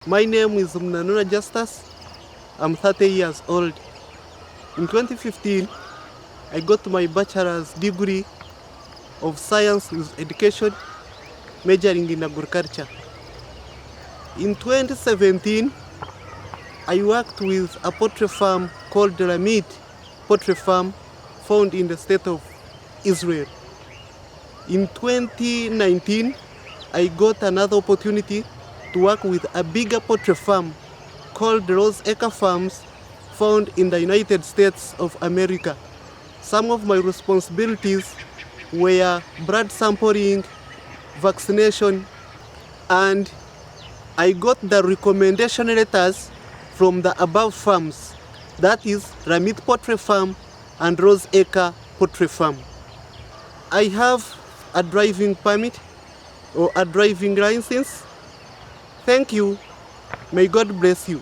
My name is Munanura Justus. I'm 30 years old. In 2015, I got my bachelor's degree of science with education, majoring in agriculture. In 2017, I worked with a poultry farm called the Ramit Poultry Farm, found in the state of Israel. In 2019, I got another opportunity to work with a bigger poultry farm called the Rose Acre Farms, found in the United States of America. Some of my responsibilities were blood sampling, vaccination, and I got the recommendation letters from the above farms, that is Ramit Poultry Farm and Rose Acre Poultry Farm. I have a driving permit or a driving license. Thank you. May God bless you.